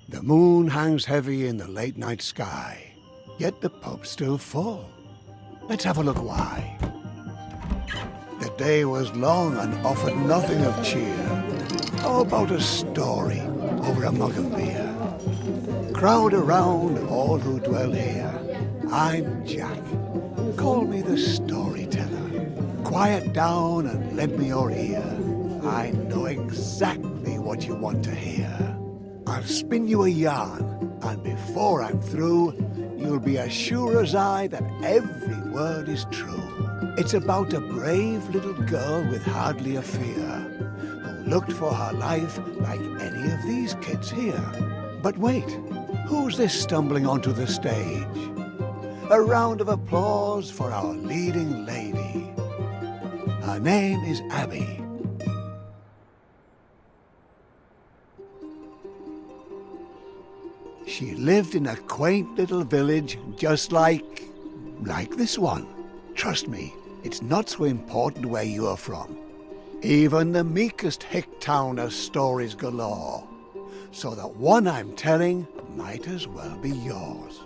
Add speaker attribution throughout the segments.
Speaker 1: The moon hangs heavy in the late night sky, yet the pub's still full. Let's have a look why. The day was long and offered nothing of cheer. How about a story over a mug of beer? Crowd around all who dwell here. I'm Jack. Call me the storyteller. Quiet down and lend me your ear. I know exactly what you want to hear. I'll spin you a yarn, and before I'm through, you'll be as sure as I that every word is true. It's about a brave little girl with hardly a fear, who looked for her life like any of these kids here. But wait, who's this stumbling onto the stage? A round of applause for our leading lady. Her name is Abby. She lived in a quaint little village just like this one. Trust me, it's not so important where you're from. Even the meekest hick town has stories galore. So the one I'm telling might as well be yours.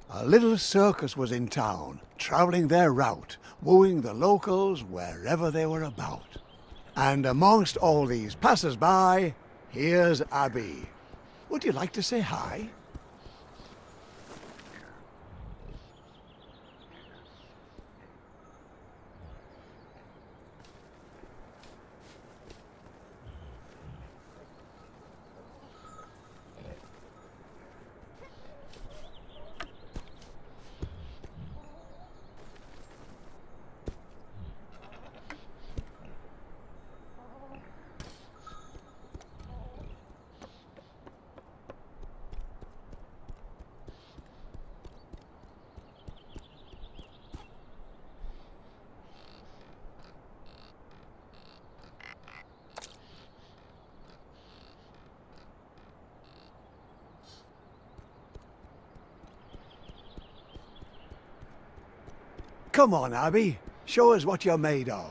Speaker 1: A little circus was in town, travelling their route, wooing the locals wherever they were about. And amongst all these passers-by, here's Abby. Would you like to say hi? Come on, Abby. Show us what you're made of.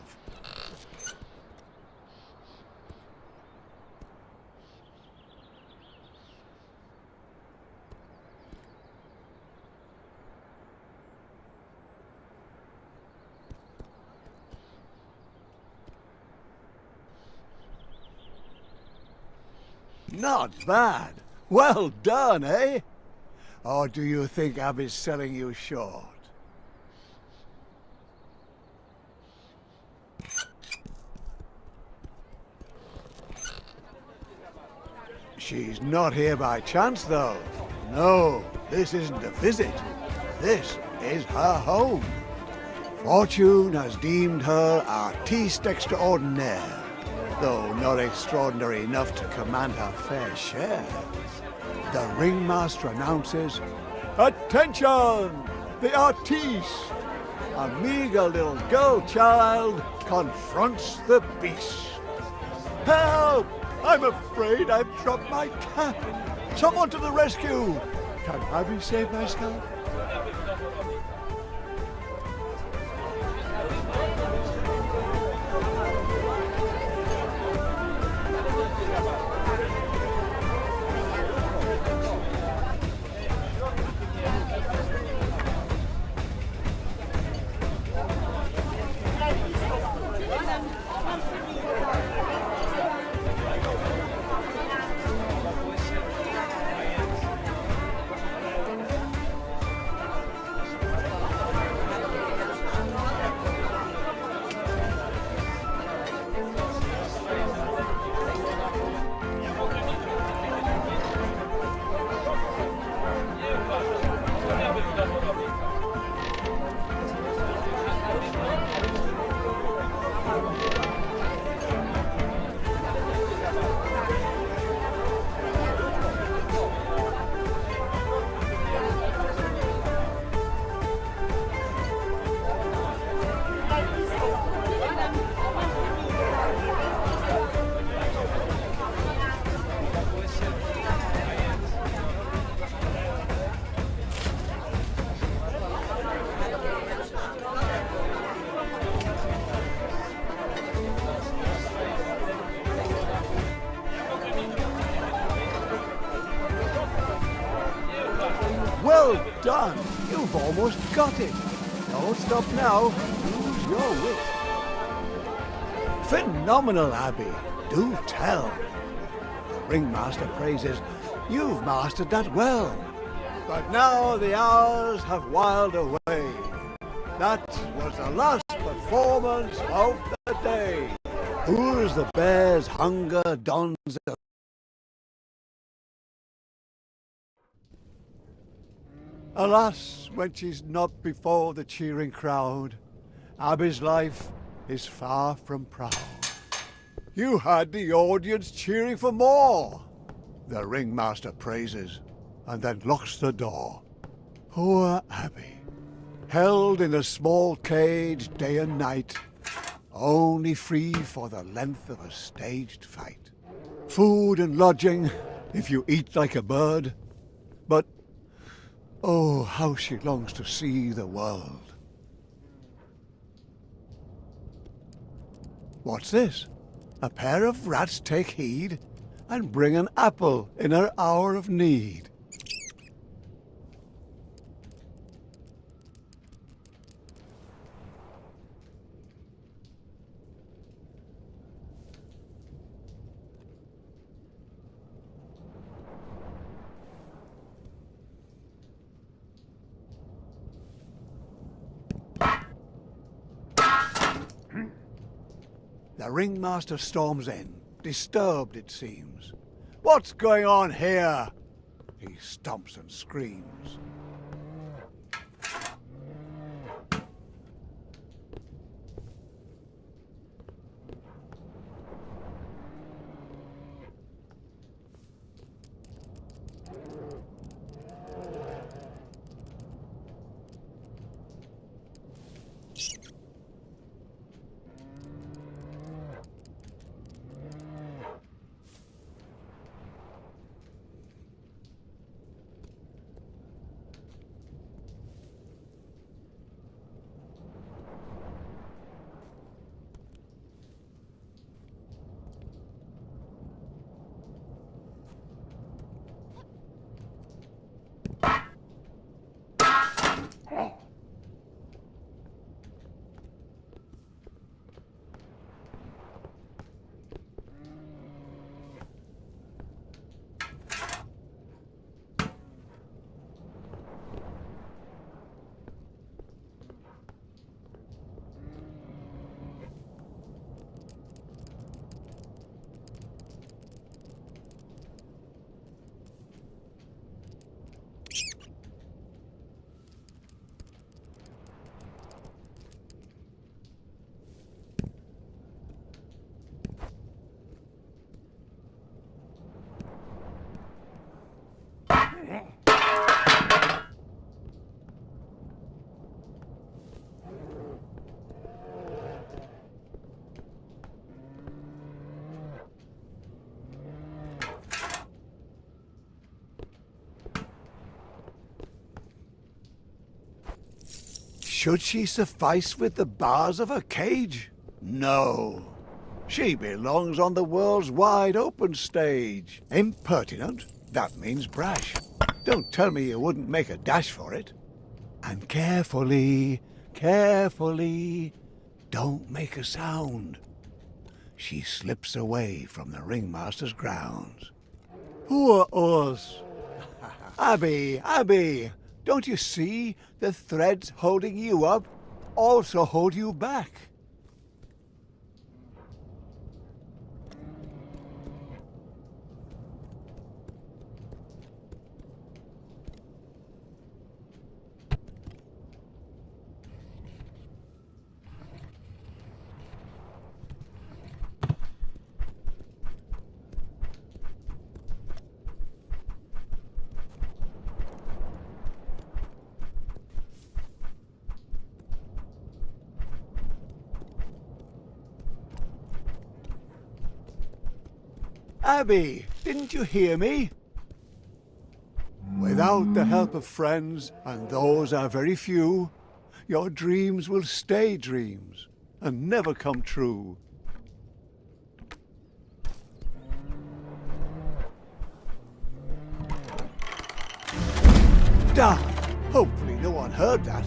Speaker 1: Not bad. Well done, eh? Or do you think Abby's selling you short? She's not here by chance, though. No, this isn't a visit. This is her home. Fortune has deemed her artiste extraordinaire, though not extraordinary enough to command her fair share. The ringmaster announces, "Attention! The artiste!" A meager little girl child confronts the beast. "Help! I'm afraid I've dropped my cap. Someone to the rescue! Can Abby save my scalp?" Well done. You've almost got it. Don't stop now. Use your wit. Phenomenal, Abby. Do tell. The ringmaster praises. You've mastered that well. But now the hours have whiled away. That was the last performance of the day. Who's the bear's hunger dons the... Alas, when she's not before the cheering crowd, Abby's life is far from proud. You had the audience cheering for more. The ringmaster praises and then locks the door. Poor Abby, held in a small cage day and night, only free for the length of a staged fight. Food and lodging, if you eat like a bird, but oh, how she longs to see the world. What's this? A pair of rats take heed and bring an apple in her hour of need. The ringmaster storms in, disturbed it seems. What's going on here? He stomps and screams. Should she suffice with the bars of her cage? No. She belongs on the world's wide open stage. Impertinent? That means brash. Don't tell me you wouldn't make a dash for it. And carefully, carefully, don't make a sound. She slips away from the ringmaster's grounds. Poor us. Abby, Abby, don't you see the threads holding you up also hold you back? Abby, didn't you hear me? Without the help of friends, and those are very few, your dreams will stay dreams and never come true. Darn! Hopefully no one heard that.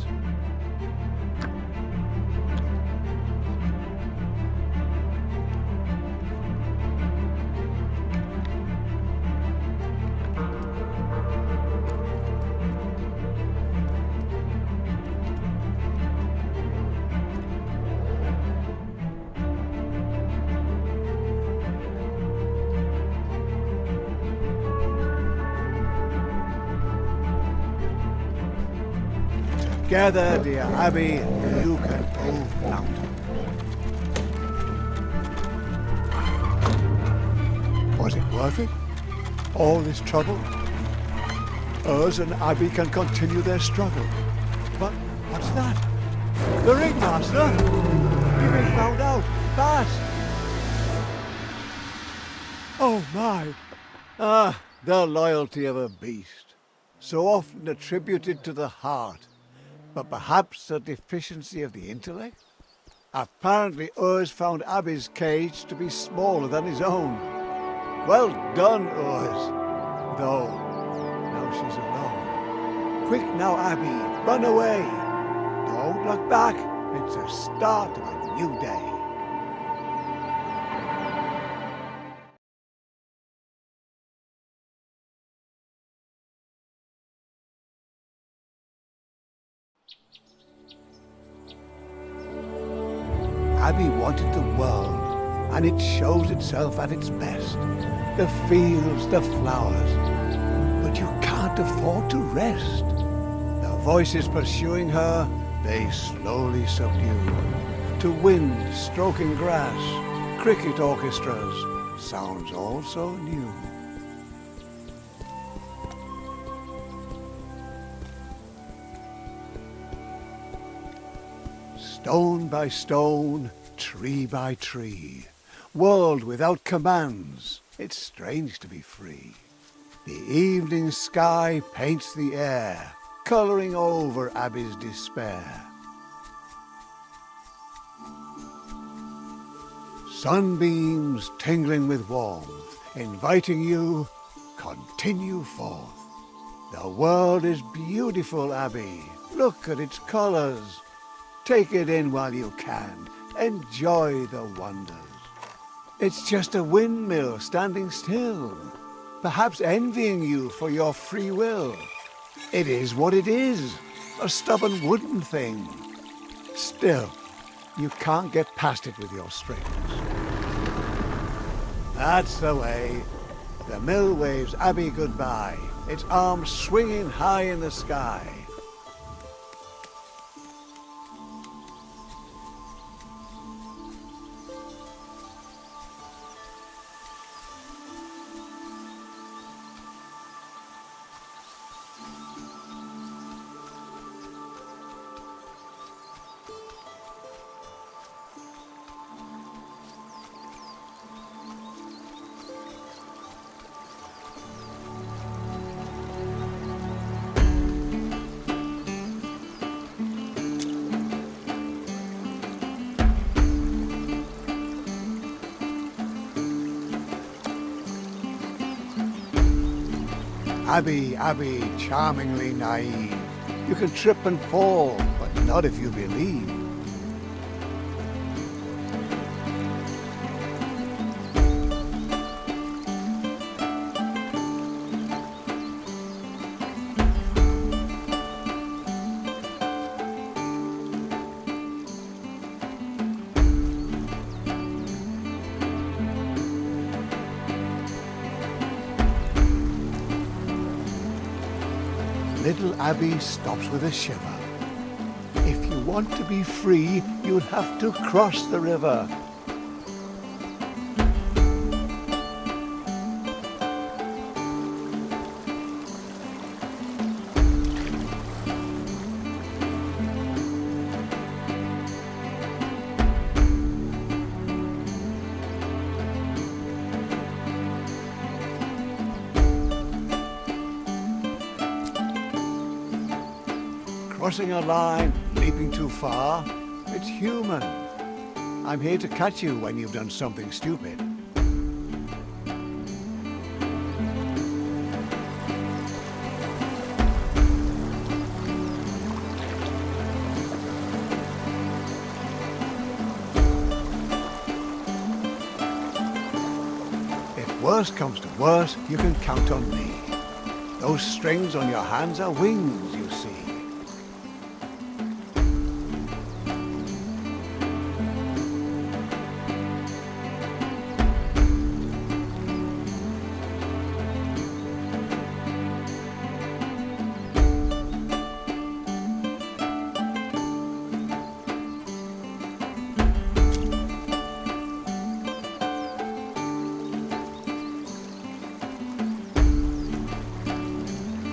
Speaker 1: Together, dear Abby, you can move mountains. Was it worth it? All this trouble? Us and Abby can continue their struggle. But what's that? The ringmaster! You've been found out! Fast! Oh my! Ah, the loyalty of a beast. So often attributed to the heart. But perhaps a deficiency of the intellect? Apparently Urs found Abby's cage to be smaller than his own. Well done, Urs. Though, now she's alone. Quick now, Abby, run away. Don't look back. It's the start of a new day. Abby wanted the world, and it shows itself at its best. The fields, the flowers. But you can't afford to rest. The voices pursuing her, they slowly subdue. To wind stroking grass, cricket orchestras, sounds all so new. Stone by stone, tree by tree, world without commands, it's strange to be free. The evening sky paints the air, colouring over Abby's despair. Sunbeams tingling with warmth, inviting you, continue forth. The world is beautiful, Abby. Look at its colours. Take it in while you can. Enjoy the wonders. It's just a windmill standing still, perhaps envying you for your free will. It is what it is, a stubborn wooden thing. Still, you can't get past it with your strings. That's the way. The mill waves Abby goodbye, its arms swinging high in the sky. Abby, charmingly naive. You can trip and fall, but not if you believe. Little Abby stops with a shiver. If you want to be free, you'll have to cross the river. Crossing a line, leaping too far, it's human. I'm here to catch you when you've done something stupid. worst comes to worst, you can count on me. Those strings on your hands are wings, you see.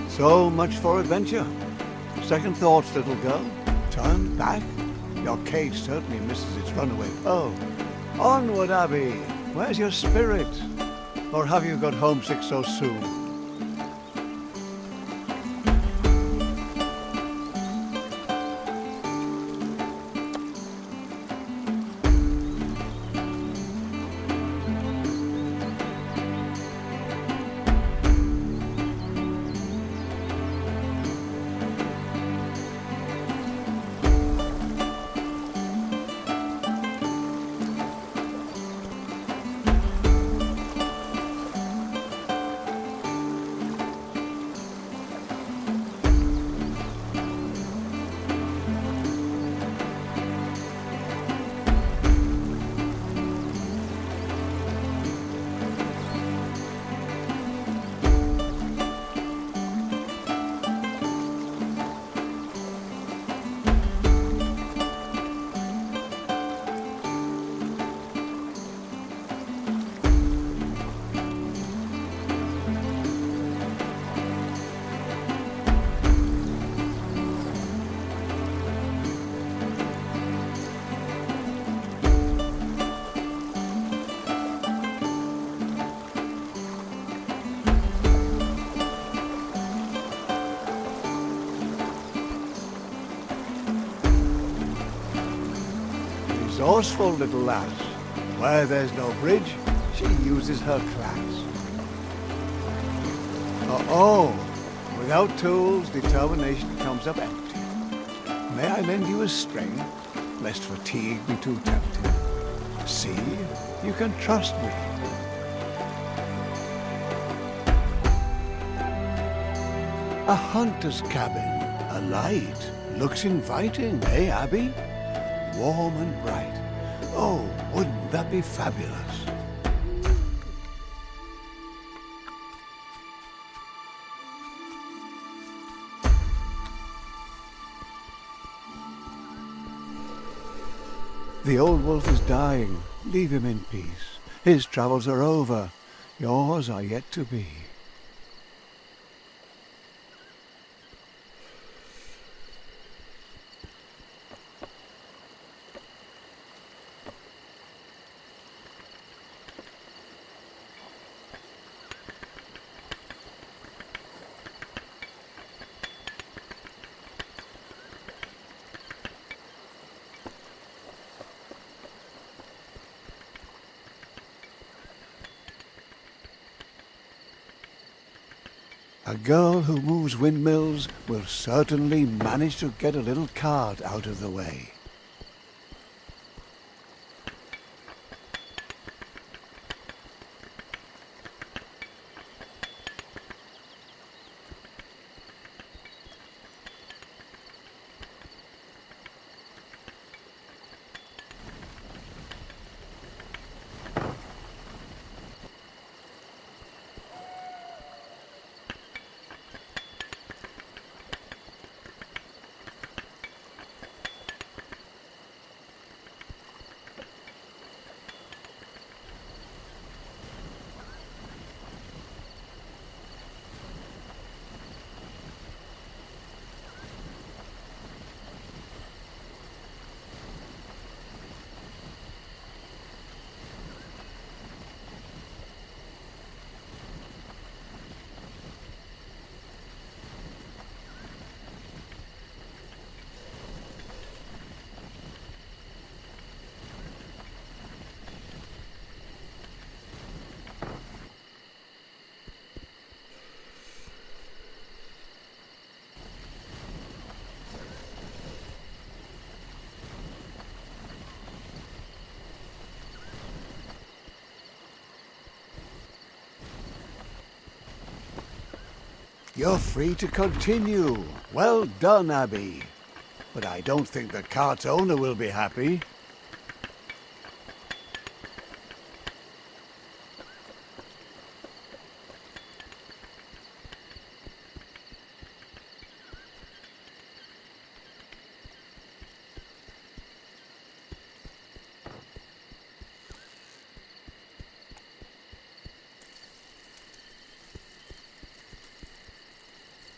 Speaker 1: So much for adventure. Second thoughts, little girl. Turn back? Your cage certainly misses its runaway foe. Onward, Abby. Where's your spirit? Or have you got homesick so soon? Resourceful little lass. Where there's no bridge, she uses her class. Uh-oh. Without tools, determination comes up empty. May I lend you a string, lest fatigue be too tempting? See, you can trust me. A hunter's cabin, a light, looks inviting, eh, Abby? Warm and bright. Oh, wouldn't that be fabulous? The old wolf is dying. Leave him in peace. His travels are over. Yours are yet to be. A girl who moves windmills will certainly manage to get a little cart out of the way. You're free to continue. Well done, Abby. But I don't think the cart's owner will be happy.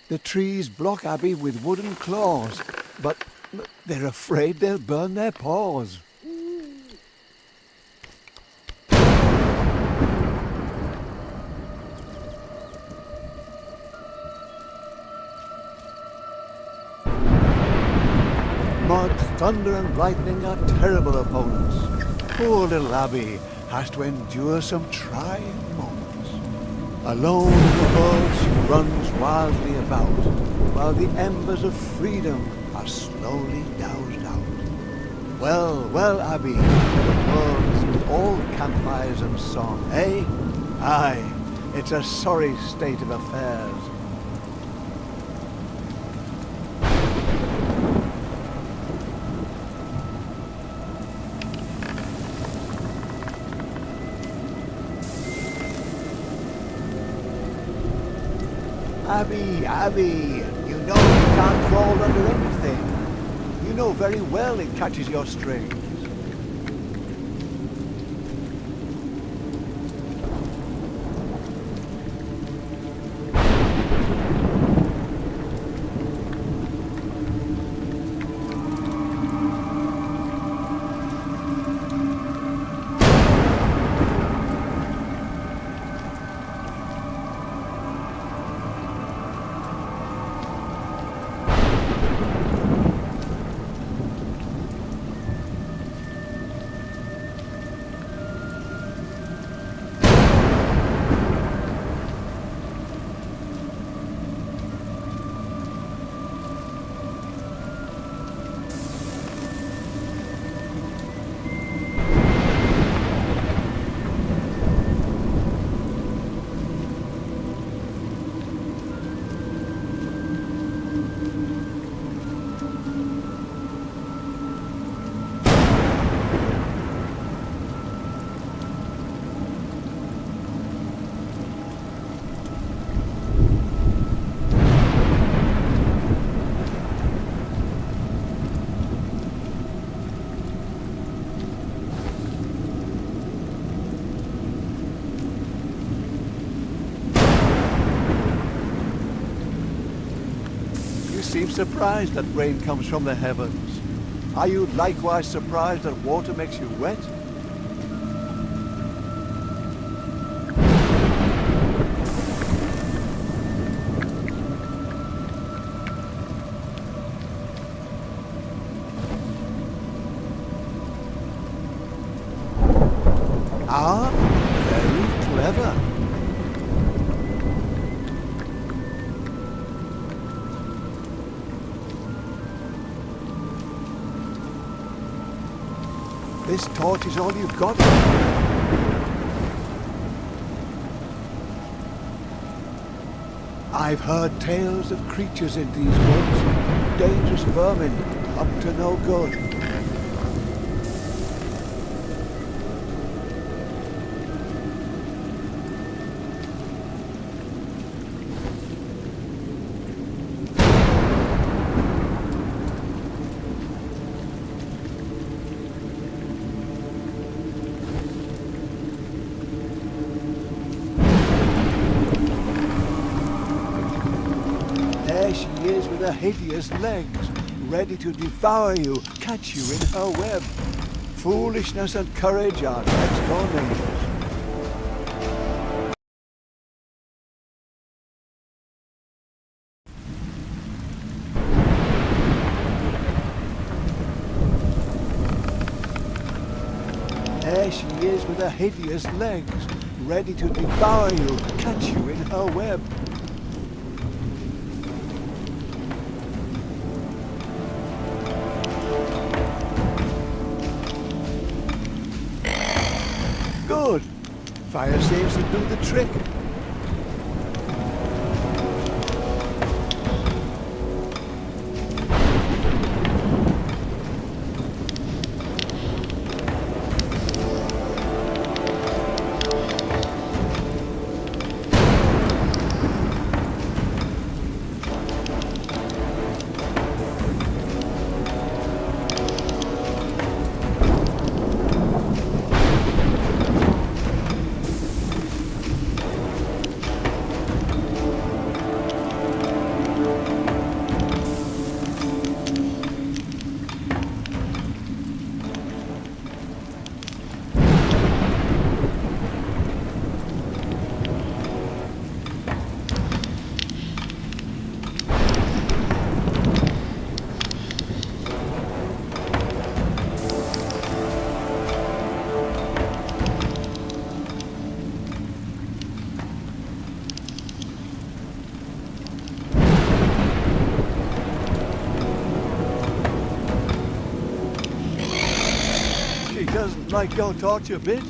Speaker 1: The trees block Abby with wooden claws, but they're afraid they'll burn their paws. Mud, thunder and lightning are terrible opponents. Poor little Abby has to endure some trying moments. Alone in the world she runs wildly about, while the embers of freedom are slowly doused out. Well, well, Abby, the world isn't all campfires and song, eh? Aye, it's a sorry state of affairs. Abby, Abby, you know you can't crawl under anything. You know very well it catches your strings. You seem surprised that rain comes from the heavens. Are you likewise surprised that water makes you wet? Ah, very clever. This torch is all you've got. I've heard tales of creatures in these woods. Dangerous vermin, up to no good. There she is with her hideous legs, ready to devour you, catch you in her web. Foolishness and courage are next door neighbors. There she is with her hideous legs, ready to devour you, catch you in her web. Good. Fire seems to do the trick.
Speaker 2: doesn't like your torch a bit.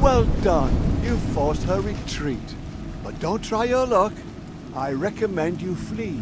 Speaker 2: Well done. You forced her retreat. But don't try your luck. I recommend you flee.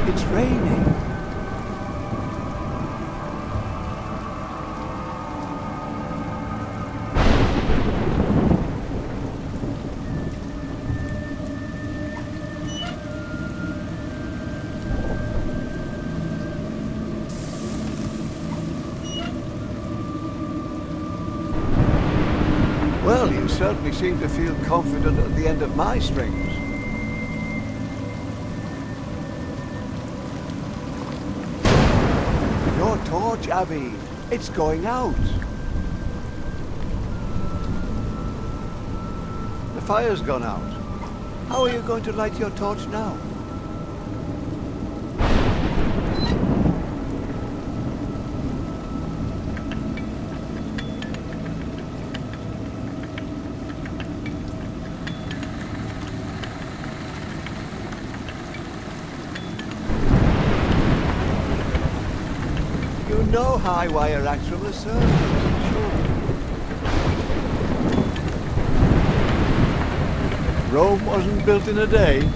Speaker 2: It's raining. Well, you certainly seem to feel confident at the end of my strings. Your torch, Abby. It's going out. The fire's gone out. How are you going to light your torch now? You know high wire acts from the circus, sure. Rome wasn't built in a day.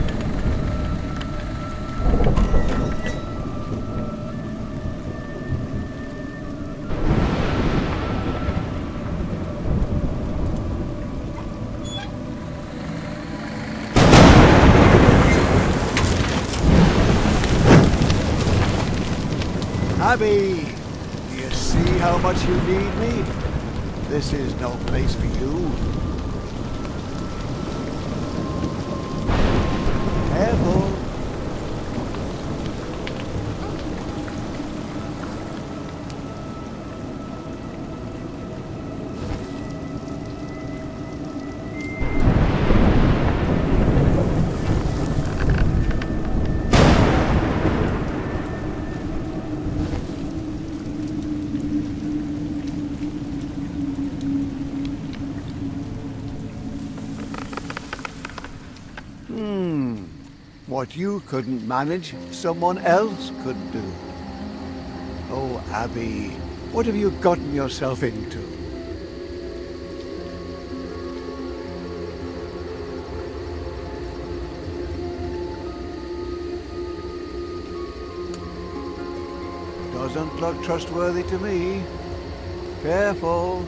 Speaker 2: Abby, do you see how much you need me? This is no place for you. Careful. What you couldn't manage, someone else could do. Oh, Abby, what have you gotten yourself into? Doesn't look trustworthy to me. Careful.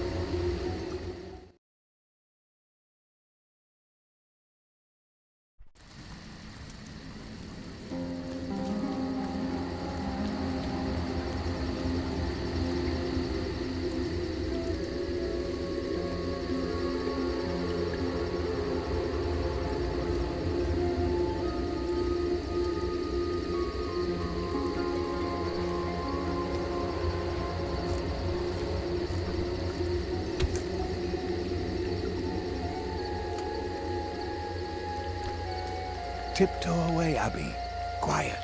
Speaker 1: tiptoe away, Abby. Quiet.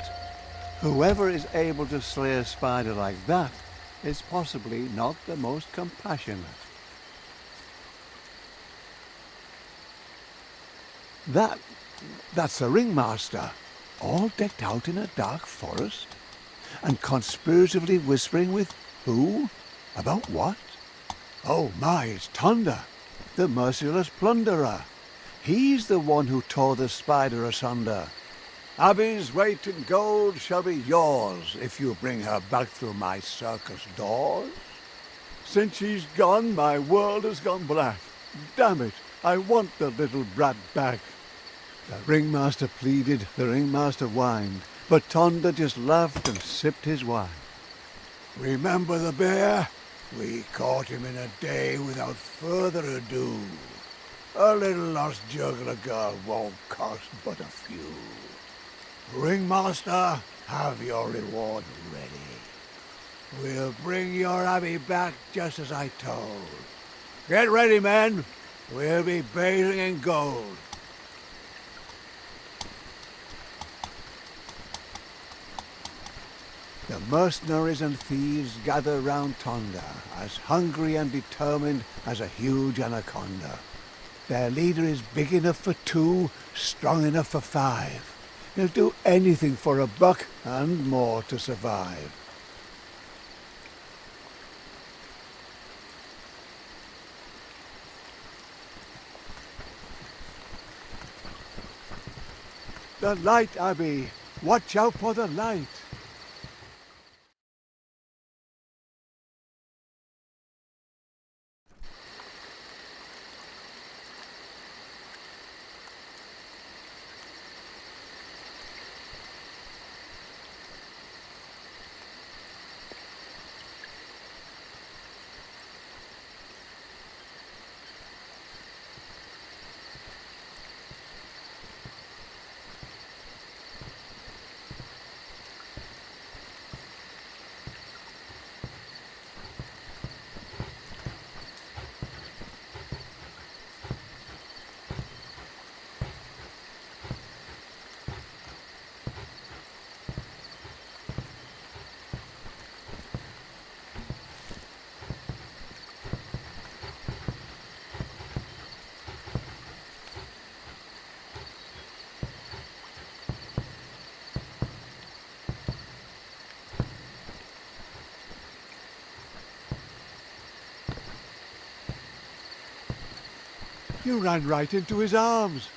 Speaker 2: Whoever is able to slay a spider like that is possibly not the most compassionate. That's the ringmaster, all decked out in a dark forest, and conspiratively whispering with who? About what? Oh my, it's Tonda, the merciless plunderer. He's the one who tore the spider asunder. Abby's weight in gold shall be yours if you bring her back through my circus doors. Since she's gone, my world has gone black. Damn it, I want the little brat back. The ringmaster pleaded, the ringmaster whined, but Tonda just laughed and sipped his wine.
Speaker 1: Remember the bear? We caught him in a day without further ado. A little lost juggler girl won't cost but a few. Ringmaster, have your reward ready. We'll bring your Abby back just as I told. Get ready, men. We'll be bathing in gold.
Speaker 2: The mercenaries and thieves gather round Tonda, as hungry and determined as a huge anaconda. Their leader is big enough for 2, strong enough for 5. He'll do anything for a buck and more to survive. The light, Abby! Watch out for the light! You ran right into his arms.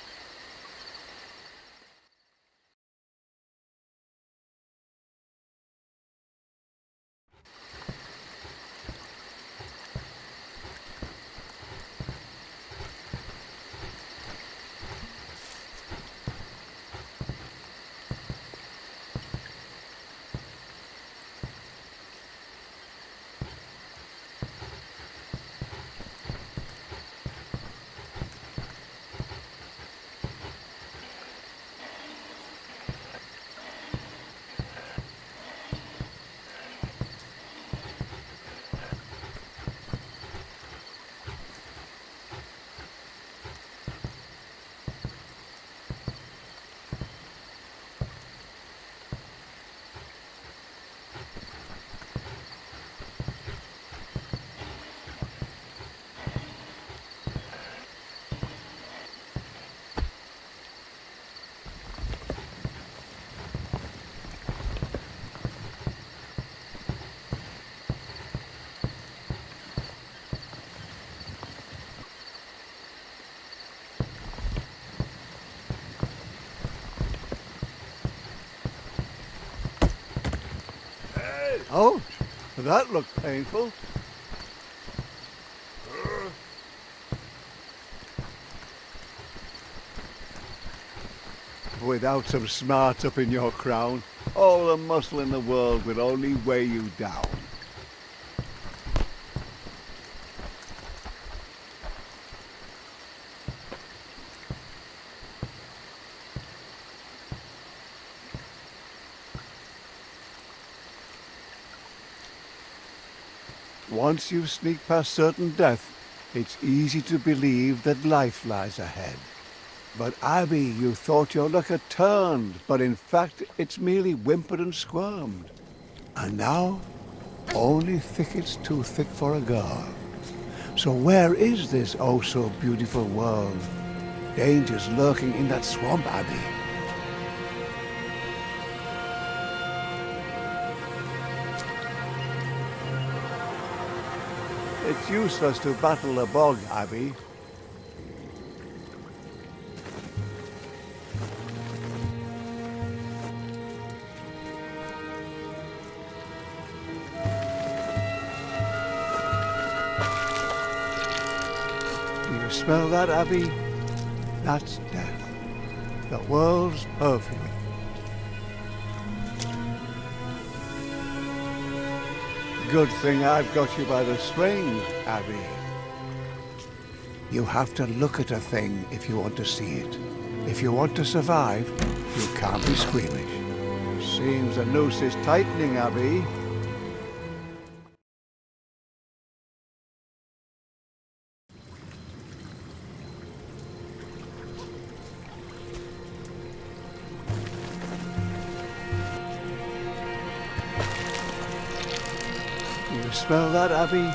Speaker 2: Ouch! That looked painful. Without some smarts up in your crown, all the muscle in the world will only weigh you down. Once you sneak past certain death, it's easy to believe that life lies ahead. But Abby, you thought your luck had turned, but in fact it's merely whimpered and squirmed. And now, only thickets too thick for a girl. So where is this oh so beautiful world? Dangers lurking in that swamp, Abby. It's useless to battle the bog, Abby. You smell that, Abby? That's death. The world's perfume. Good thing I've got you by the strings, Abby. You have to look at a thing if you want to see it. If you want to survive, you can't be squeamish. Seems the noose is tightening, Abby. You smell that, Abby?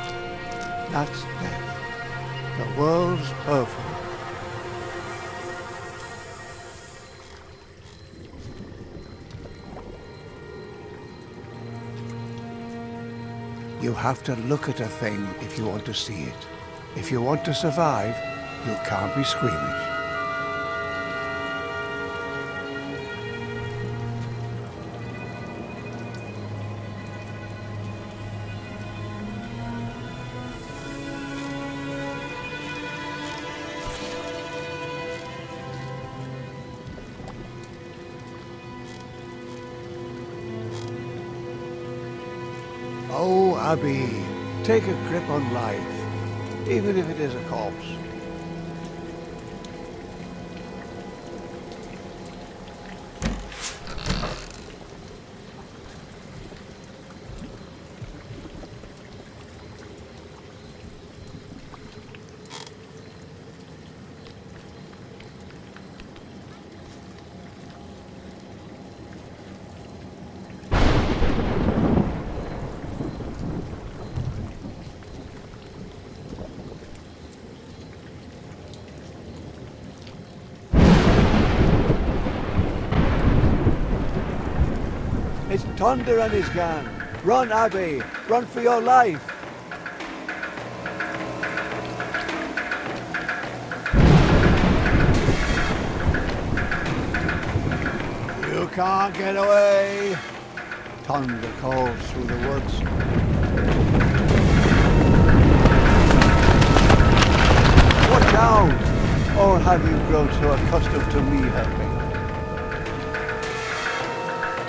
Speaker 2: That's death. The world's perfume. You have to look at a thing if you want to see it. If you want to survive, you can't be squeamish. Oh, Abby, take a grip on life, even if it is a corpse. It's Thunder and his gang. Run, Abby! Run for your life! You can't get away! Thunder calls through the woods. Watch out! Or have you grown so accustomed to me helping?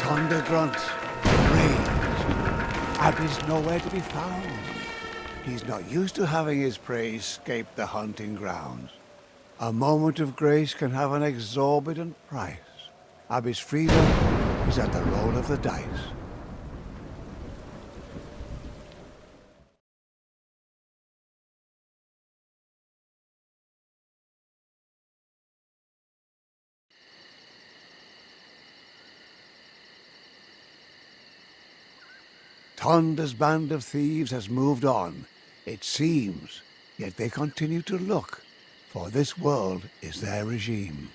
Speaker 2: Thunder grunts, raged. Abby's nowhere to be found. He's not used to having his prey escape the hunting grounds. A moment of grace can have an exorbitant price. Abby's freedom is at the roll of the dice. Thunder's band of thieves has moved on, it seems, yet they continue to look, for this world is their regime.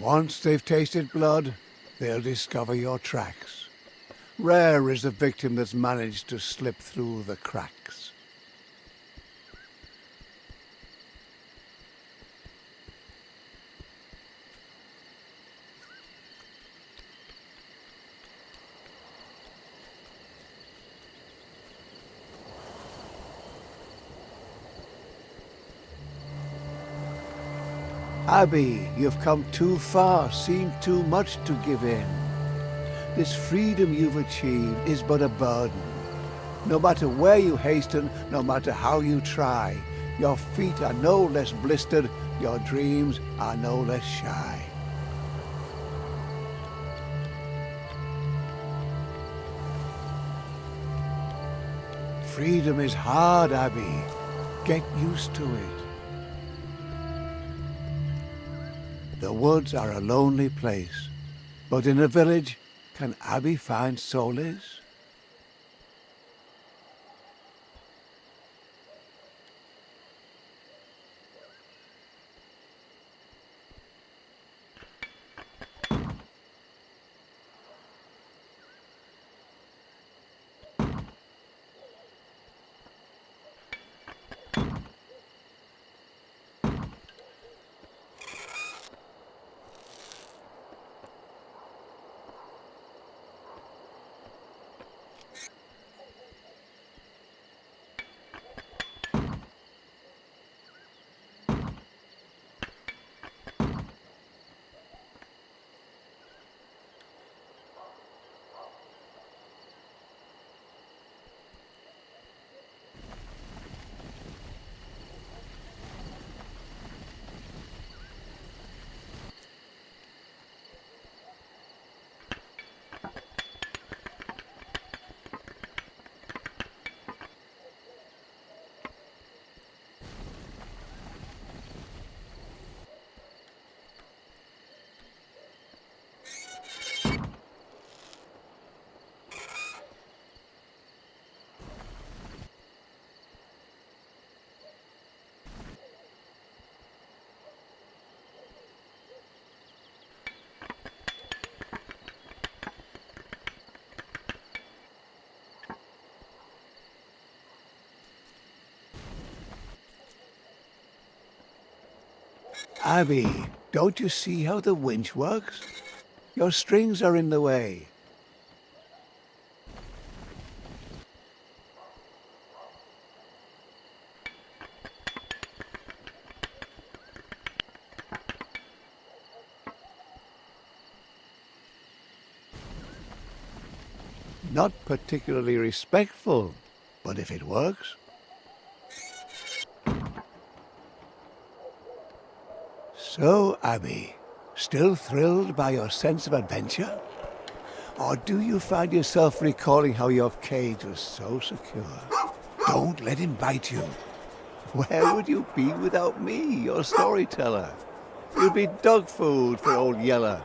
Speaker 2: Once they've tasted blood, they'll discover your tracks. Rare is the victim that's managed to slip through the cracks. Abby, you've come too far, seen too much to give in. This freedom you've achieved is but a burden. No matter where you hasten, no matter how you try, your feet are no less blistered, your dreams are no less shy. Freedom is hard, Abby. Get used to it. The woods are a lonely place, but in a village, can Abby find solace? Abby, don't you see how the winch works? Your strings are in the way. Not particularly respectful, but if it works. So, Abby, still thrilled by your sense of adventure? Or do you find yourself recalling how your cage was so secure? Don't let him bite you. Where would you be without me, your storyteller? You'd be dog food for old Yeller.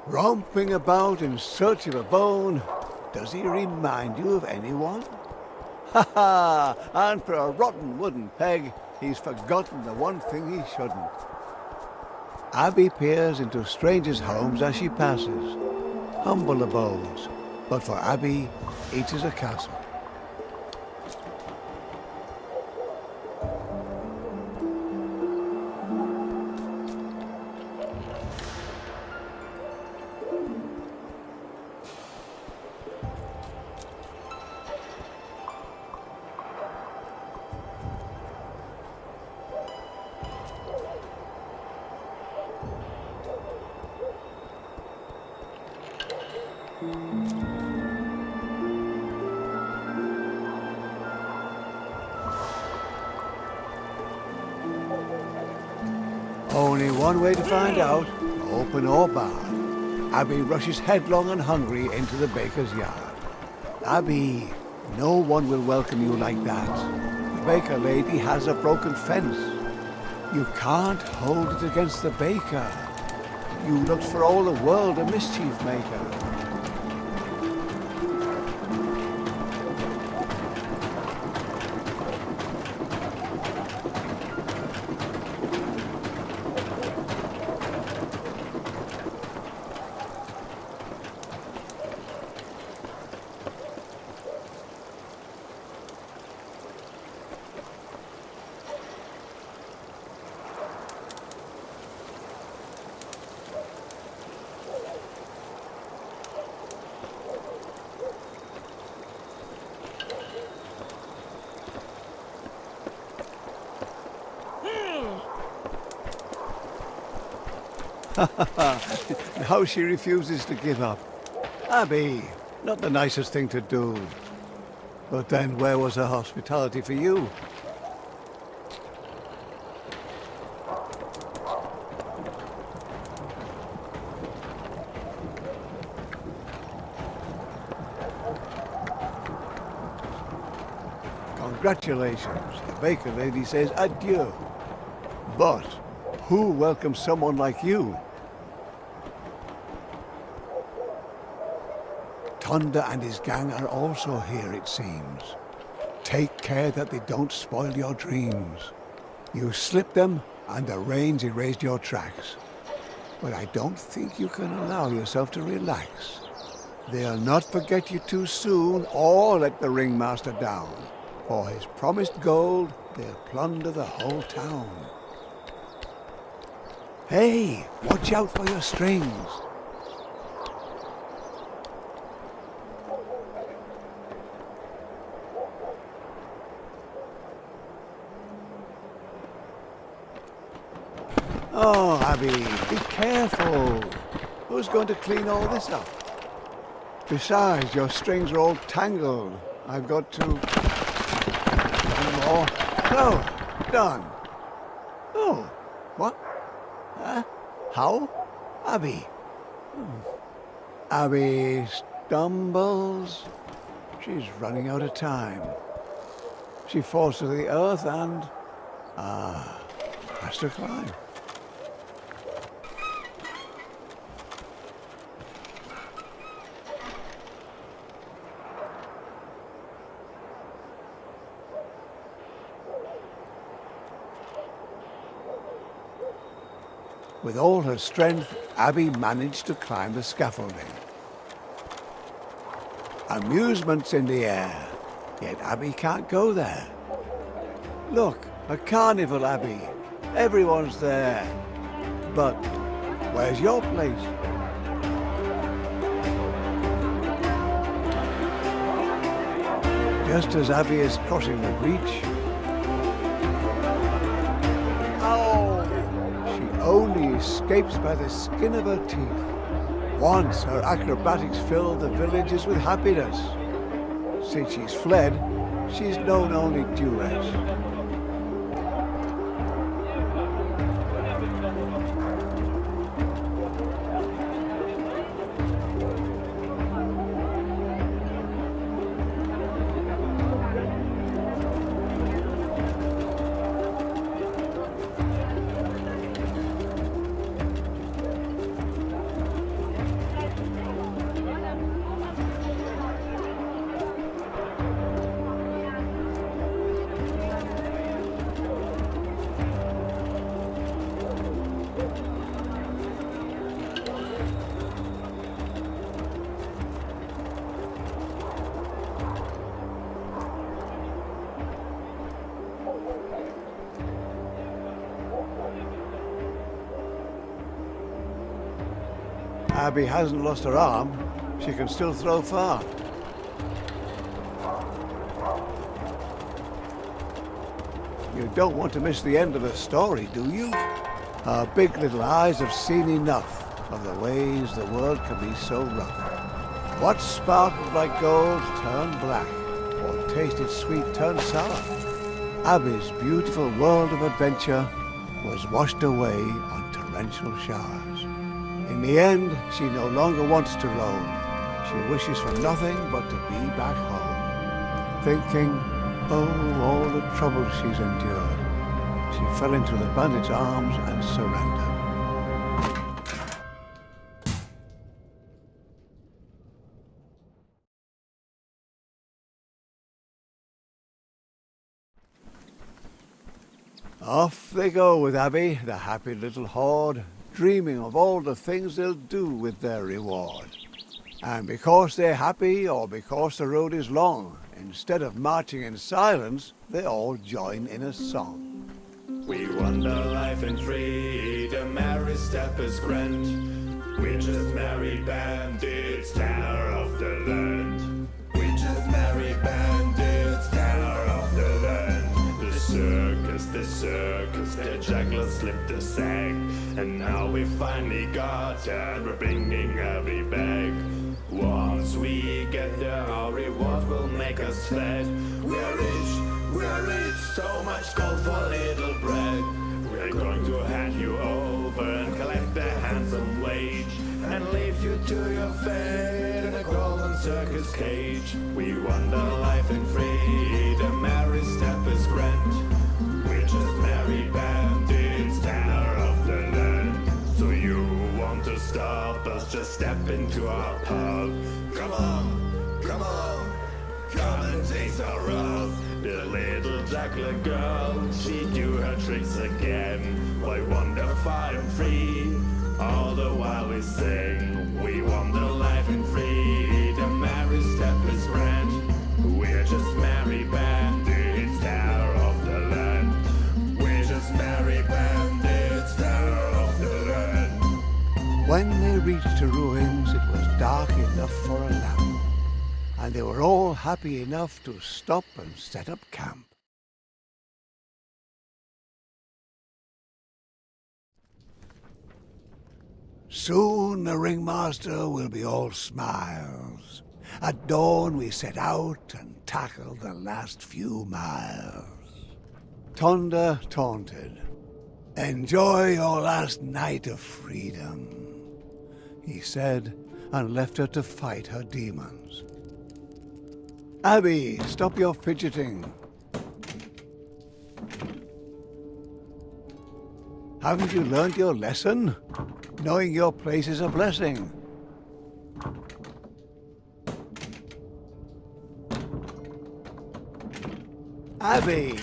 Speaker 2: Romping about in search of a bone, does he remind you of anyone? Ha ha! And for a rotten wooden peg, he's forgotten the one thing he shouldn't. Abby peers into strangers' homes as she passes. Humble abodes, but for Abby, each is a castle. Only one way to find out, open or barred. Abby rushes headlong and hungry into the baker's yard. Abby, no one will welcome you like that. The baker lady has a broken fence. You can't hold it against the baker. You looked for all the world a mischief maker. Now she refuses to give up. Abby, not the nicest thing to do. But then where was her hospitality for you? Congratulations, the baker lady says adieu. But who welcomes someone like you? Thunder and his gang are also here, it seems. Take care that they don't spoil your dreams. You slipped them and the rains erased your tracks. But I don't think you can allow yourself to relax. They'll not forget you too soon or let the ringmaster down. For his promised gold, they'll plunder the whole town. Hey, watch out for your strings. Oh, Abby, be careful. Who's going to clean all this up? Besides, your strings are all tangled. I've got to... One more. So, done. Oh, what? How? Abby. Abby stumbles. She's running out of time. She falls to the earth and... has to climb. With all her strength, Abby managed to climb the scaffolding. Amusement's in the air, yet Abby can't go there. Look, a carnival, Abby. Everyone's there. But where's your place? Just as Abby is crossing the breach, only escapes by the skin of her teeth. Once her acrobatics filled the villages with happiness. Since she's fled, she's known only duress. Abby hasn't lost her arm. She can still throw far. You don't want to miss the end of the story, do you? Our big little eyes have seen enough of the ways the world can be so rough. What sparkled like gold turned black, what tasted sweet turned sour. Abby's beautiful world of adventure was washed away on torrential showers. In the end, she no longer wants to roam. She wishes for nothing but to be back home. Thinking, oh, all the troubles she's endured. She fell into the bandit's arms and surrendered. Off they go with Abby, the happy little horde, dreaming of all the things they'll do with their reward. And because they're happy or because the road is long, instead of marching in silence, they all join in a song.
Speaker 3: We wander life in freedom, merry steppers grand. We're just merry bandits, terror of the land. We just merry bandits, terror of the land. The circus, the juggler slipped the sack. And now we finally got it, we're bringing Abby back. Once we get later our rewards will make us fat. We are rich, so much gold for little bread. We're going to hand you over and collect a handsome wage, and leave you to your fate in a golden circus cage. We wander life in freedom, every step is grand. We're just merry bandits, terror of the land. So you want to stop us, just step into our pub. Come on, come and taste our wrath. The little juggler girl, she do her tricks again. We wander far and free, all the while we sing. We wander life in freedom, every step is grand. We're just merry bandits, terror of the land. We're just merry bandits, terror of the land.
Speaker 2: When they reached the ruins, it was dark enough for a lamp, and they were all happy enough to stop and set up camp. Soon the ringmaster will be all smiles. At dawn we set out and tackle the last few miles. Thunder taunted, "Enjoy your last night of freedom," he said, and left her to fight her demons. Abby, stop your fidgeting. Haven't you learned your lesson? Knowing your place is a blessing. Abby!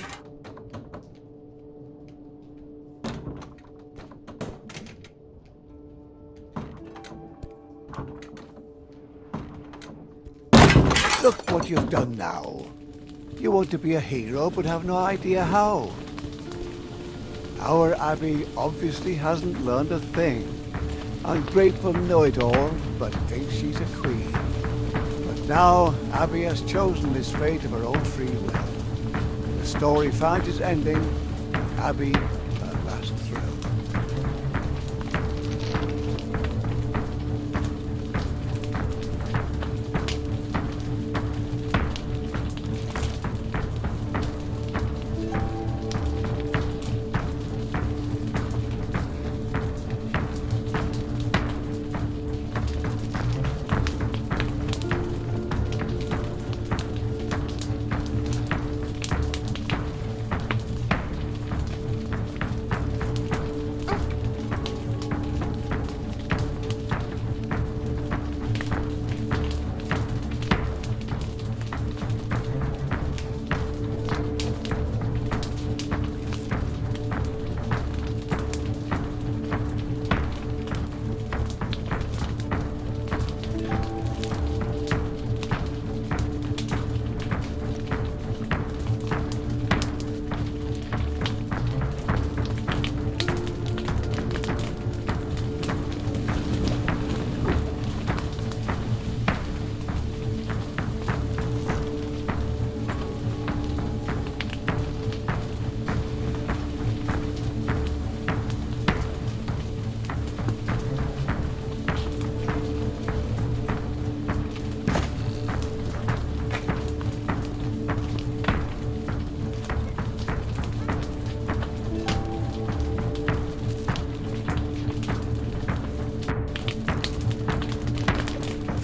Speaker 2: Look what you've done now. You want to be a hero but have no idea how. Our Abby obviously hasn't learned a thing. Ungrateful know-it-all, but thinks she's a queen. But now Abby has chosen this fate of her own free will. The story finds its ending, and Abby her last thrill.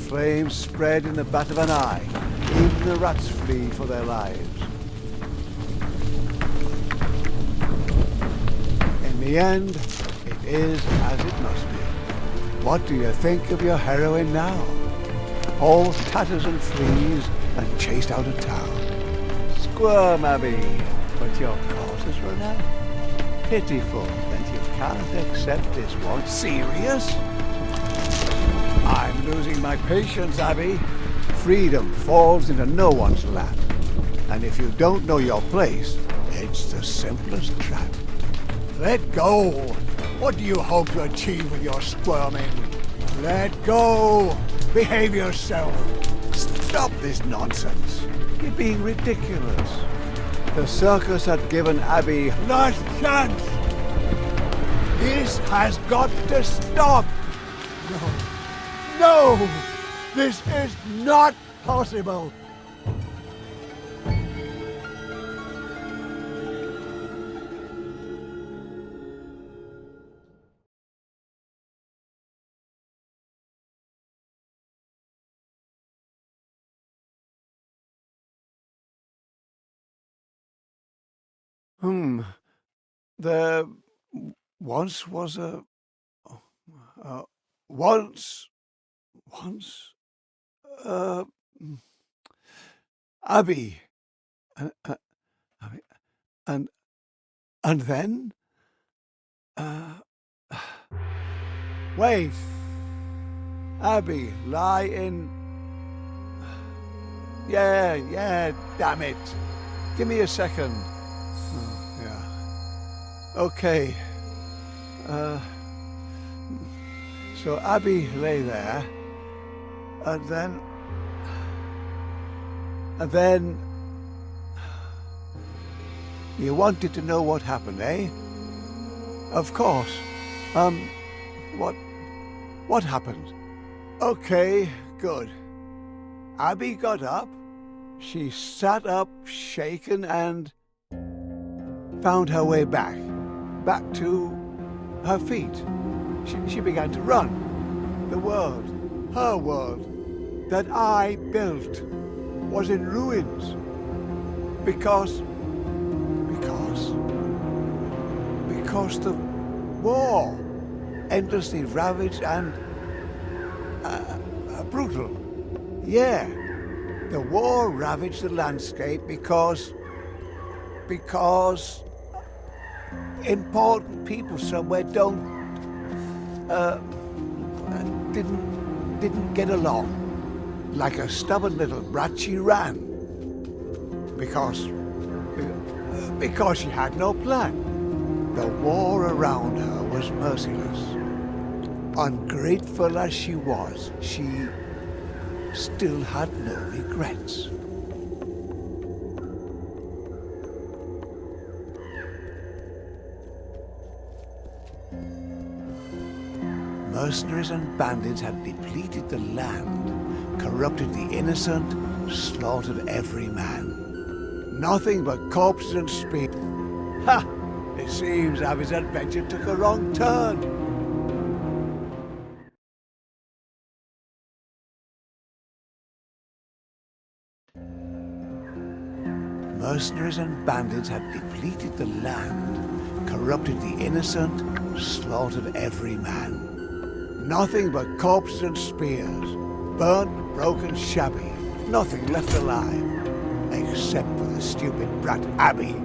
Speaker 2: Flames spread in the bat of an eye. Even the rats flee for their lives. In the end, it is as it must be. What do you think of your heroine now? All tatters and fleas and chased out of town. Squirm, Abby, but your cause has run out. Pitiful that you can't accept this one. Serious? I'm losing my patience, Abby. Freedom falls into no one's lap. And if you don't know your place, it's the simplest trap. Let go! What do you hope to achieve with your squirming? Let go! Behave yourself! Stop this nonsense! You're being ridiculous. The circus had given Abby last chance! This has got to stop! No! This is not
Speaker 1: possible? There once was a uh, once once uh, Abby, uh, uh, Abby, and and then uh, wait, Abby, lie in. Yeah, damn it! Give me a second. Yeah. Okay. So Abby lay there, and then you wanted to know what happened, eh? Of course. What happened? Okay, good. Abby got up. She sat up, shaken, and found her way back to her feet. She began to run. The world, her world, that I built was in ruins because the war endlessly ravaged and brutal. Yeah, the war ravaged the landscape because important people somewhere didn't get along. Like a stubborn little brat, she ran because she had no plan. The war around her was merciless. Ungrateful as she was, she still had no regrets. Mercenaries and bandits had depleted the land, corrupted the innocent, slaughtered every man. Nothing but corpses and spears. Ha! It seems Abby's adventure took a wrong turn. Mercenaries and bandits had depleted the land, corrupted the innocent, slaughtered every man. Nothing but corpses and spears, burnt, broken, shabby. Nothing left alive, except for the stupid brat Abby.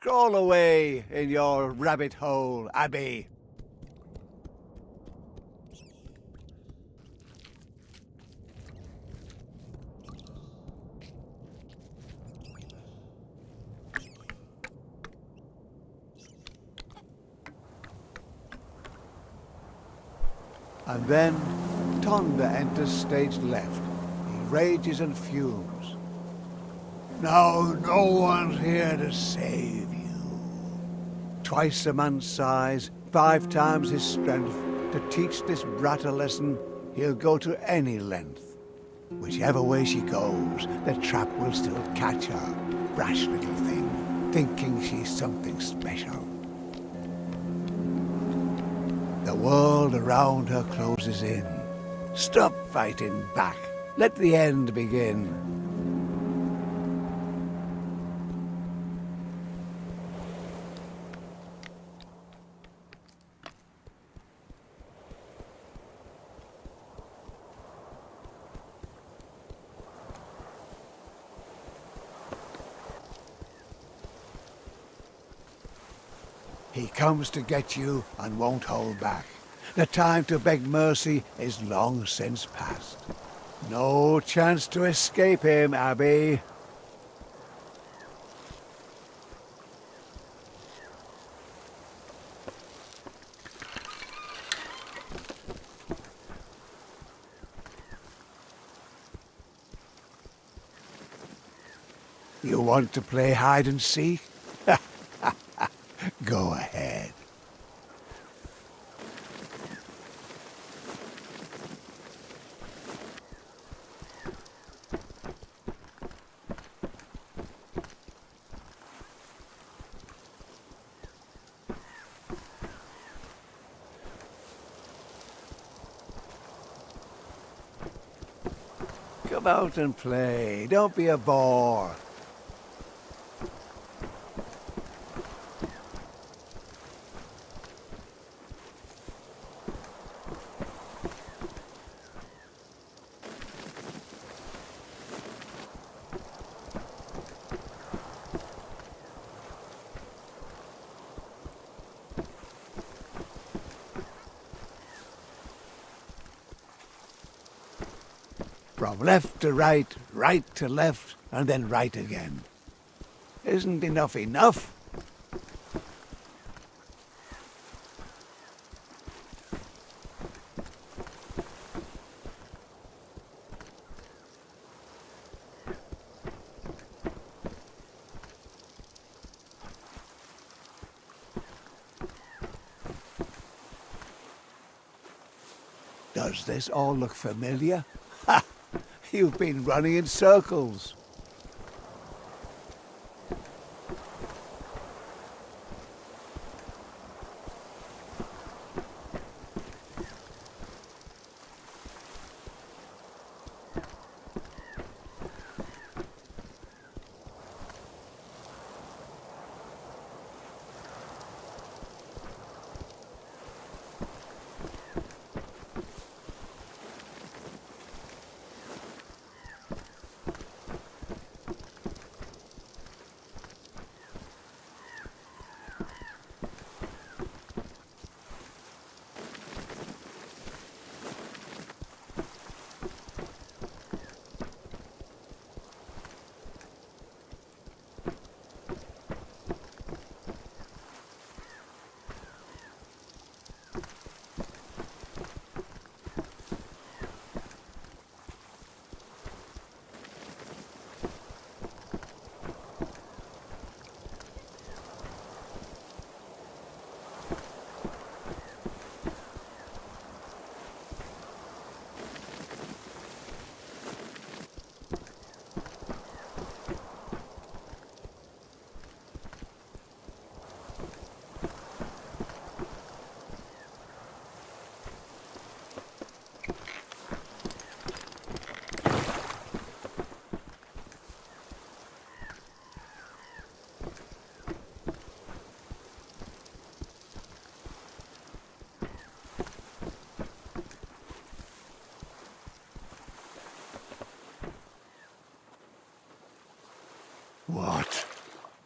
Speaker 2: Crawl away in your rabbit hole, Abby. And then Tonda enters stage left. He rages and fumes. Now no one's here to save you. Twice a man's size, 5 times his strength. To teach this brat a lesson, he'll go to any length. Whichever way she goes, the trap will still catch her. Brash little thing, thinking she's something special. The world around her closes in. Stop fighting back. Let the end begin. He comes to get you and won't hold back. The time to beg mercy is long since past. No chance to escape him, Abby. You want to play hide and seek? Go ahead. Come out and play. Don't be a bore. From left to right, right to left, and then right again. Isn't enough enough? Does this all look familiar? Ha! You've been running in circles.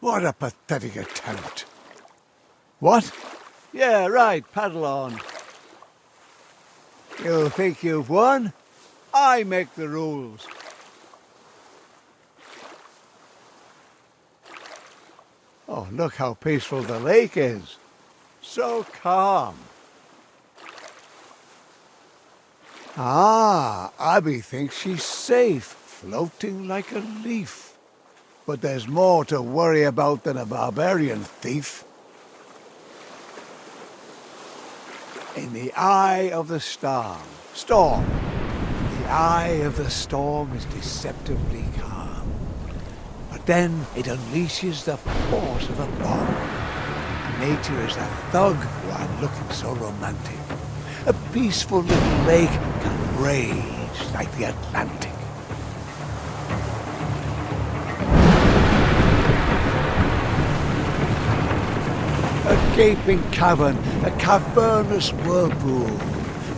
Speaker 1: What a pathetic attempt.
Speaker 2: What? Yeah, right, paddle on. You think you've won? I make the rules. Oh, look how peaceful the lake is. So calm. Ah, Abby thinks she's safe, floating like a leaf. But there's more to worry about than a barbarian thief. In the eye of the storm. The eye of the storm is deceptively calm. But then it unleashes the force of a bomb. Nature is a thug while looking so romantic. A peaceful little lake can rage like the Atlantic. A gaping cavern, a cavernous whirlpool.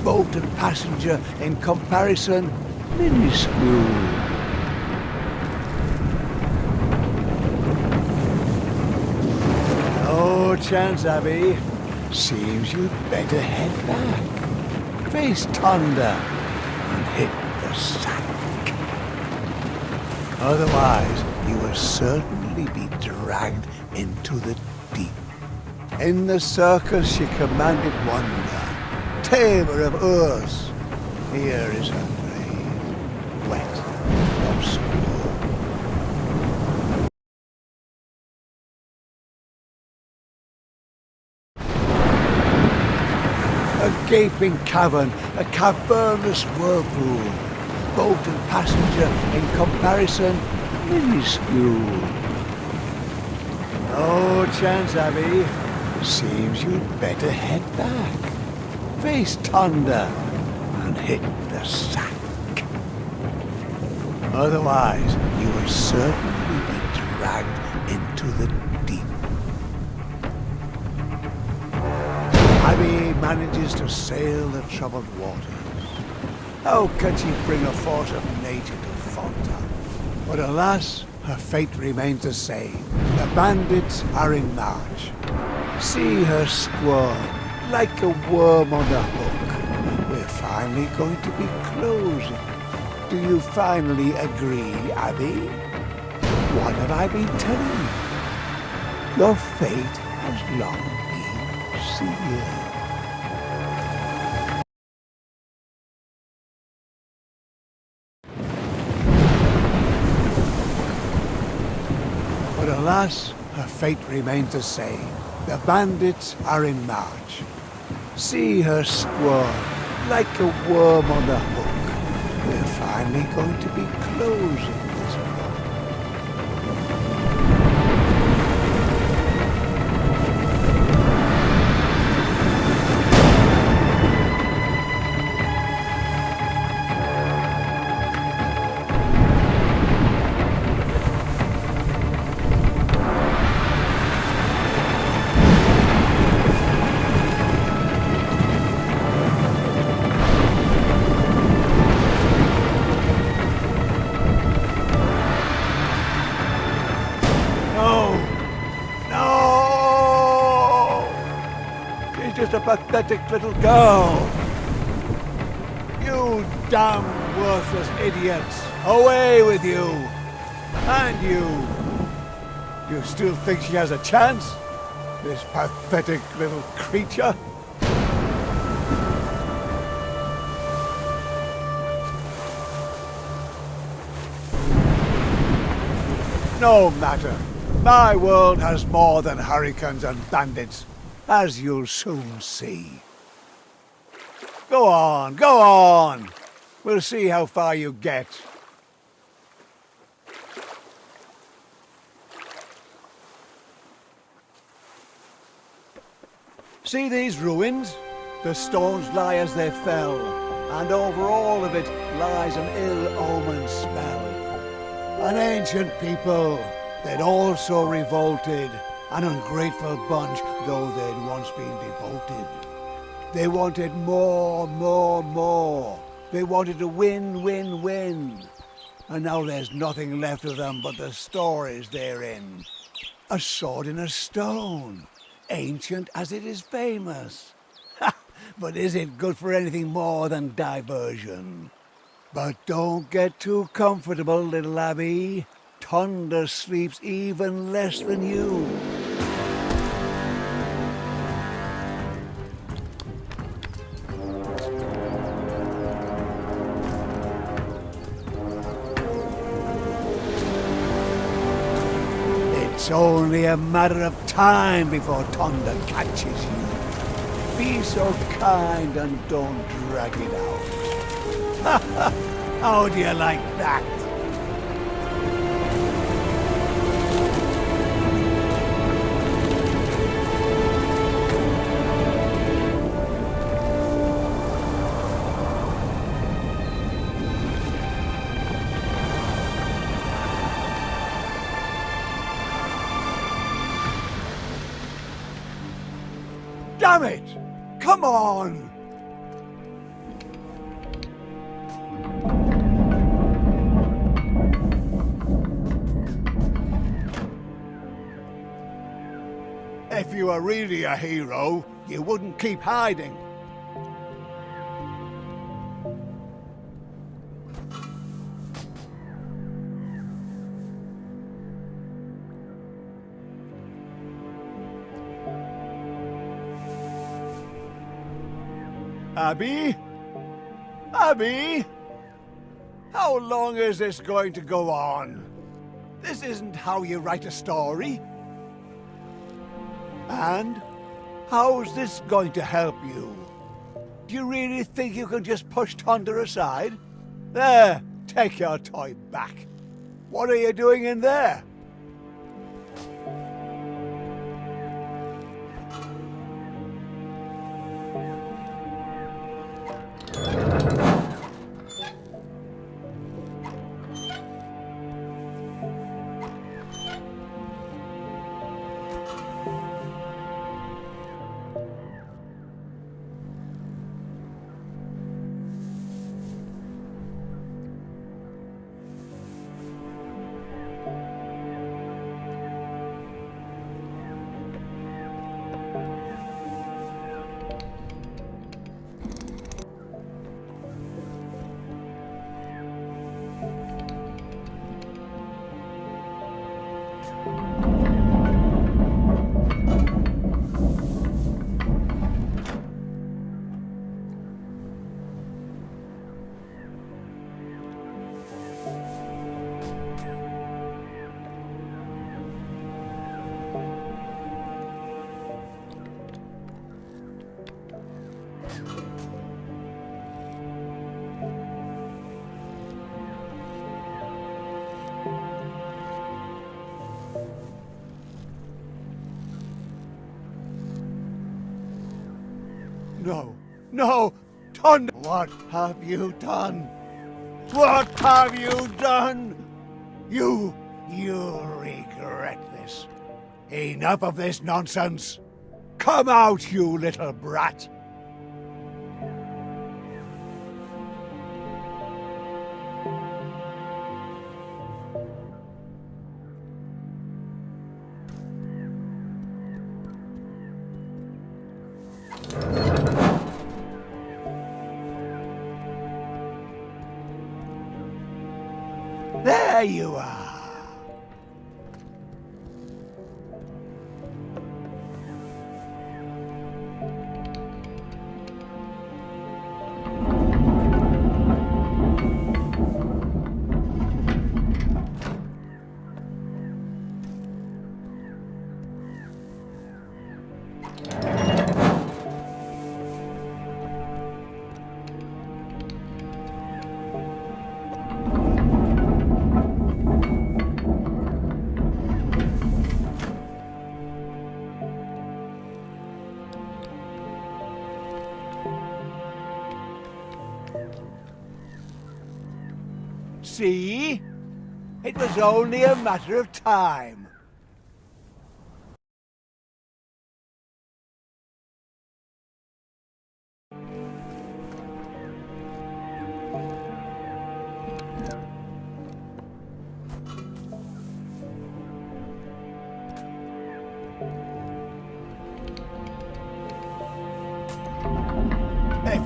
Speaker 2: Boat and passenger in comparison, minuscule. No chance, Abby. Seems you'd better head back. Face thunder and hit the sack. Otherwise, you will certainly be dragged into the deep. In the circus she commanded wonder, tamer of earth. Here is her grave, wet, obscure. A gaping cavern, a cavernous whirlpool. Boat and passenger in comparison, minuscule. No chance, Abby. Seems you'd better head back. Face thunder and hit the sack. Otherwise, you will certainly be dragged into the deep. Abby manages to sail the troubled waters. How can she bring a force of nature to falter? But alas, her fate remains the same. The bandits are in march. See her squirm like a worm on a hook. We're finally going to be closing. Do you finally agree, Abby? What have I been telling you? Your fate has long been sealed. But alas, her fate remains the same. The bandits are in march. See her squirm like a worm on a hook. We're finally going to be closing this book. Just a pathetic little girl. You damn worthless idiots. Away with you. And you. You still think she has a chance? This pathetic little creature? No matter. My world has more than hurricanes and bandits, as you'll soon see. Go on, go on. We'll see how far you get. See these ruins? The stones lie as they fell, and over all of it lies an ill-omened smell. An ancient people, they'd also revolted, an ungrateful bunch, though they'd once been devoted. They wanted more, more, more. They wanted to win, win, win. And now there's nothing left of them but the stories they're in. A sword in a stone, ancient as it is famous. But is it good for anything more than diversion? But don't get too comfortable, little Abby. Thunder sleeps even less than you. It's only a matter of time before Thunder catches you. Be so kind and don't drag it out. How do you like that? Damn it! Come on! If you were really a hero, you wouldn't keep hiding. Abby? Abby? How long is this going to go on? This isn't how you write a story. And how's this going to help you? Do you really think you can just push Thunder aside? There, take your toy back. What are you doing in there? No, no, Thunder! What have you done? What have you done? You'll regret this. Enough of this nonsense. Come out, you little brat. There you are. See? It was only a matter of time.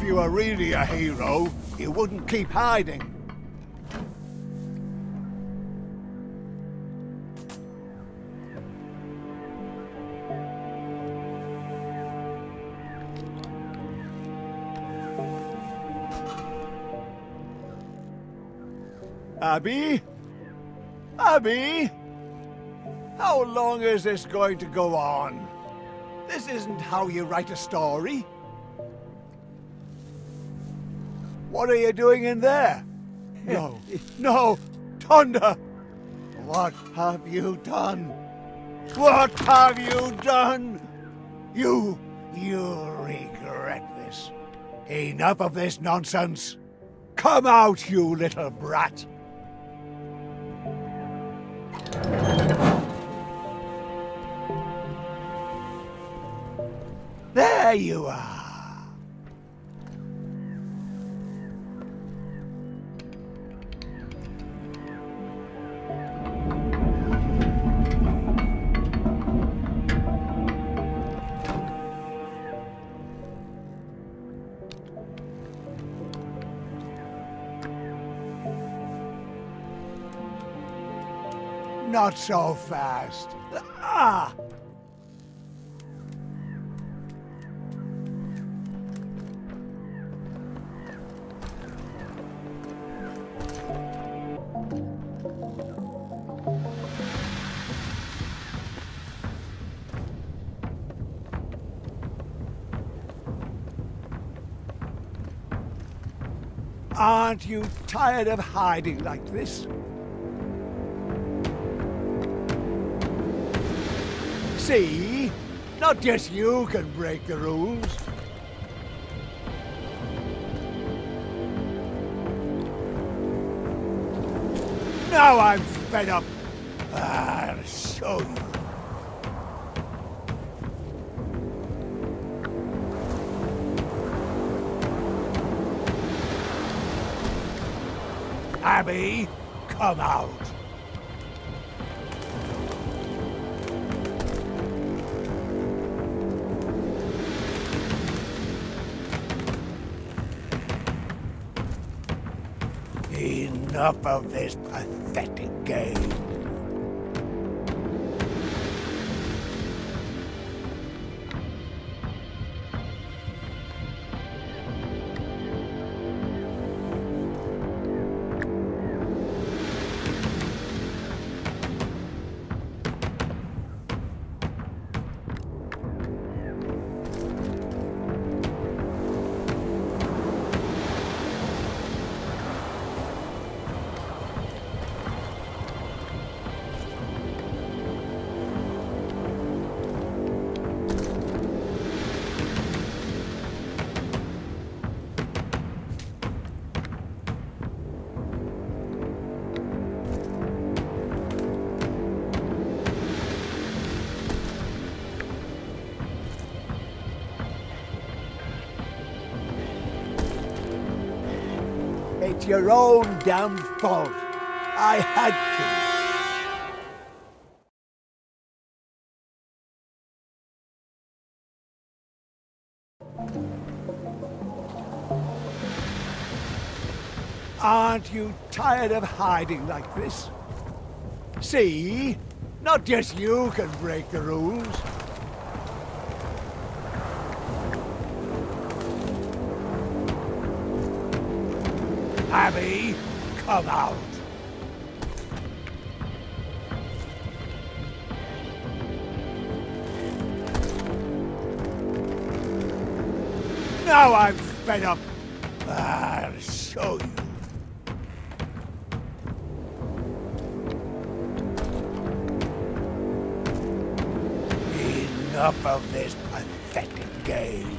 Speaker 2: If you were really a hero, you wouldn't keep hiding. Abby? Abby? How long is this going to go on? This isn't how you write a story. What are you doing in there? No, no, Thunder! What have you done? What have you done? You'll regret this. Enough of this nonsense. Come out, you little brat. There you are. Not so fast. Ah! Aren't you tired of hiding like this? See? Not just you can break the rules. Now I'm fed up. I'll show you. Abby, come out. Enough of this pathetic game. It's your own damn fault. I had to. Aren't you tired of hiding like this? See? Not just you can break the rules. Abby, come out. Now I'm fed up. I'll show you. Enough of this pathetic game.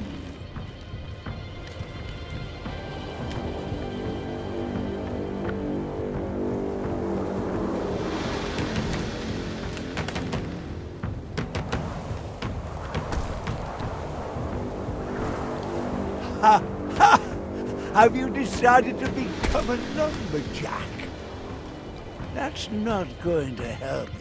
Speaker 2: Ha! Ha! Have you decided to become a lumberjack? That's not going to help you.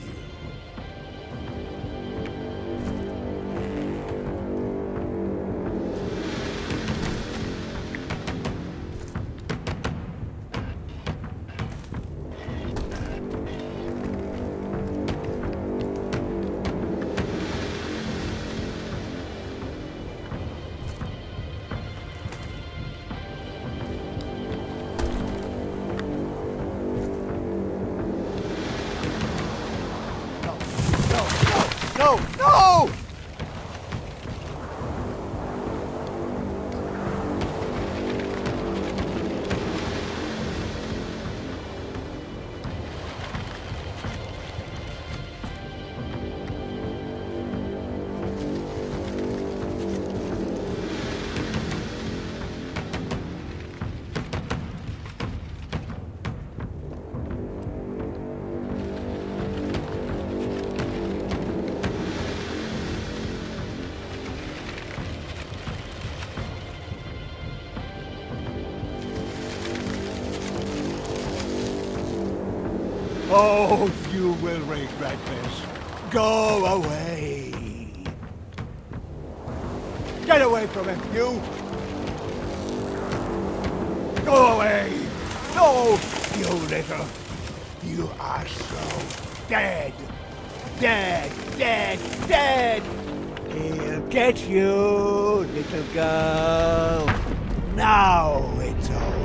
Speaker 1: Oh, you will regret this. Go away. Get away from him, you! Go away! No, you little... You are so dead. Dead, dead, dead! He'll get you, little girl. Now it's over.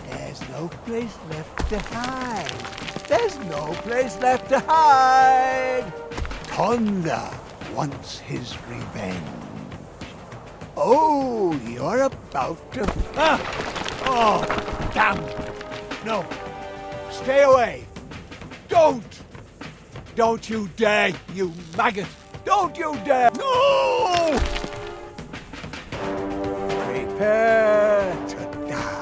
Speaker 1: There's no place left to hide. There's no place left to hide. Thunder wants his revenge. Oh, you're about to... Oh, damn. No. Stay away. Don't you dare, you maggot. Don't you dare. No! Prepare to die.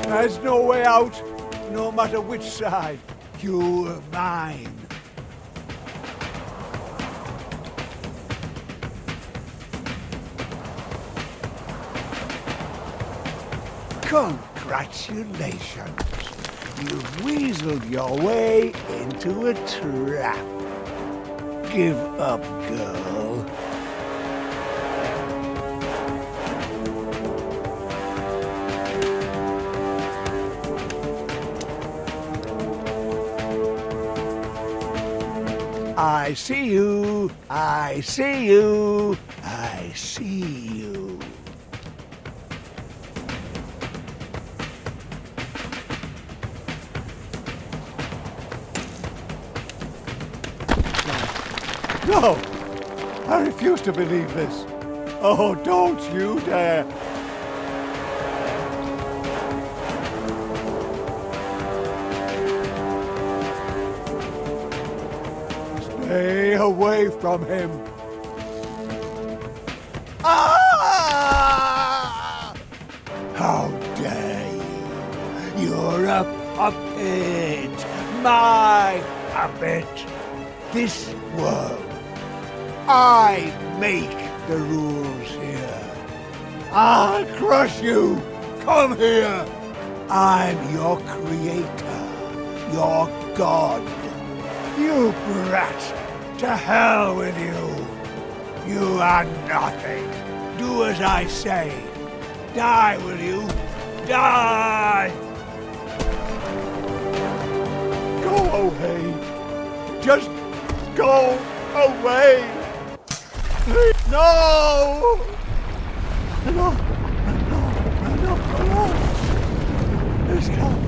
Speaker 1: There's no way out, no matter which side. You're mine. Congratulations. You've weaseled your way into a trap. Give up, girl. I see you. I see you. I see you. No! I refuse to believe this. Oh, don't you dare! Stay away from him. Ah! How dare you! You're a puppet! My puppet! This world. I make the rules here. I'll crush you. Come here. I'm your creator, your god. You brat, to hell with you. You are nothing. Do as I say. Die, will you? Die! Go away. Just go away. Please, no! No! This can't be.